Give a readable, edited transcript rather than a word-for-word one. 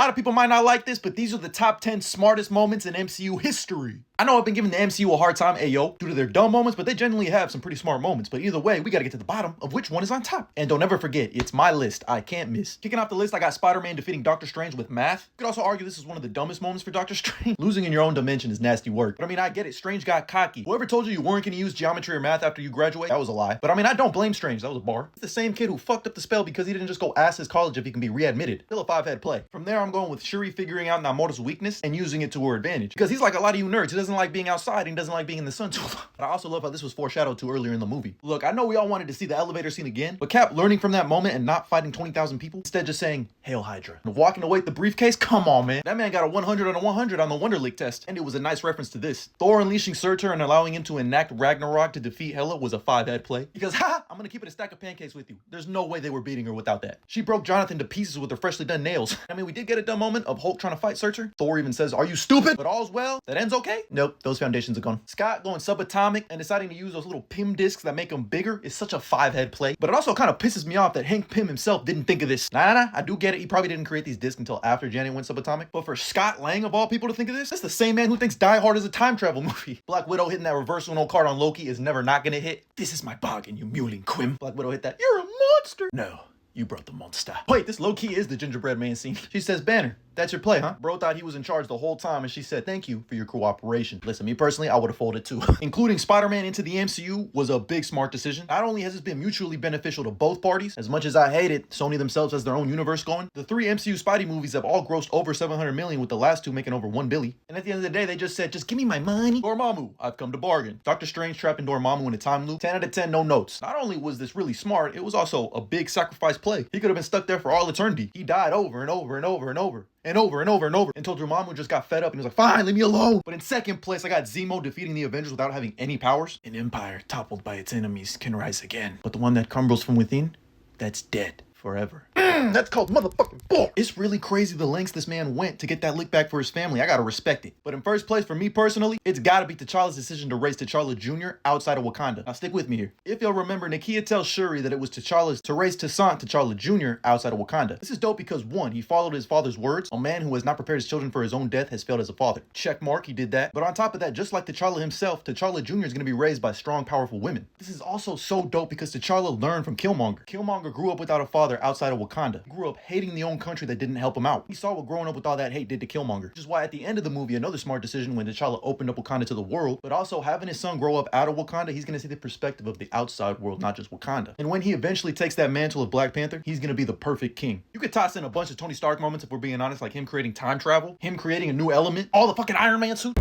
lot of people might not like this, but these are the top 10 smartest moments in MCU history. I know I've been giving the MCU a hard time, ayo, due to their dumb moments, but they generally have some pretty smart moments. But either way, we gotta get to the bottom of which one is on top. And don't ever forget, it's my list. I can't miss. Kicking off the list, I got Spider-Man defeating Doctor Strange with math. You could also argue this is one of the dumbest moments for Doctor Strange. Losing in your own dimension is nasty work. But I mean, I get it. Strange got cocky. Whoever told you weren't gonna use geometry or math after you graduate, that was a lie. But I mean, I don't blame Strange. That was a bar. It's the same kid who fucked up the spell because he didn't just go ask his college if he can be readmitted. Still a 5-head play. From there, I'm going with Shuri figuring out Namoto's weakness and using it to her advantage. Because he's like a lot of you nerds. He doesn't like being outside and doesn't like being in the sun too long. But I also love how this was foreshadowed to earlier in the movie. Look, I know we all wanted to see the elevator scene again, but Cap learning from that moment and not fighting 20,000 people, instead just saying, "Hail Hydra." And walking away with the briefcase, come on, man. That man got a 100 on a 100 on the Wonder League test. And it was a nice reference to this. Thor unleashing Surtur and allowing him to enact Ragnarok to defeat Hela was a 5-head play. Because, I'm gonna keep it a stack of pancakes with you. There's no way they were beating her without that. She broke Jonathan to pieces with her freshly done nails. I mean, we did get a dumb moment of Hulk trying to fight Surtur. Thor even says, "Are you stupid?" But all's well. That ends okay? Nope, those foundations are gone. Scott going subatomic and deciding to use those little Pym discs that make him bigger is such a 5-head play. But it also kind of pisses me off that Hank Pym himself didn't think of this. Nah, I do get it. He probably didn't create these discs until after Janet went subatomic. But for Scott Lang of all people to think of this, that's the same man who thinks Die Hard is a time travel movie. Black Widow hitting that reversal no card on Loki is never not gonna hit. "This is my bargain, you mewling quim." Black Widow hit that. "You're a monster." No. You brought the monster. Wait, this low-key is the gingerbread man scene. She says, "Banner, that's your play, huh?" Bro thought he was in charge the whole time, and she said, "Thank you for your cooperation." Listen, me personally, I would have folded too. Including Spider-Man into the MCU was a big smart decision. Not only has this been mutually beneficial to both parties, as much as I hate it, Sony themselves has their own universe going. The 3 MCU Spidey movies have all grossed over 700 million, with the last 2 making over 1 billion. And at the end of the day, they just said, "Just give me my money." Dormammu, I've come to bargain. Doctor Strange trapping Dormammu in a time loop. 10 out of 10, no notes. Not only was this really smart, it was also a big sacrifice play. He could have been stuck there for all eternity. He died over and over and over and over and over and over and over until Dormammu just got fed up and he was like, "Fine, leave me alone." But in second place, I got Zemo defeating the Avengers without having any powers. An empire toppled by its enemies can rise again, but the one that crumbles from within, that's dead forever. That's called motherfucking bull. It's really crazy the lengths this man went to get that lick back for his family. I gotta respect it. But in first place, for me personally, it's gotta be T'Challa's decision to raise T'Challa Jr. outside of Wakanda. Now stick with me here. If you'll remember, Nakia tells Shuri that it was T'Challa's to raise Toussaint T'Challa Jr. outside of Wakanda. This is dope because 1, he followed his father's words. A man who has not prepared his children for his own death has failed as a father. Check mark, he did that. But on top of that, just like T'Challa himself, T'Challa Jr. is gonna be raised by strong, powerful women. This is also so dope because T'Challa learned from Killmonger. Killmonger grew up without a father outside of Wakanda. He grew up hating the own country that didn't help him out. He saw what growing up with all that hate did to Killmonger. Which is why at the end of the movie, another smart decision when T'Challa opened up Wakanda to the world, but also having his son grow up out of Wakanda, he's gonna see the perspective of the outside world, not just Wakanda. And when he eventually takes that mantle of Black Panther, he's gonna be the perfect king. You could toss in a bunch of Tony Stark moments if we're being honest, like him creating time travel, him creating a new element, all the fucking Iron Man suit.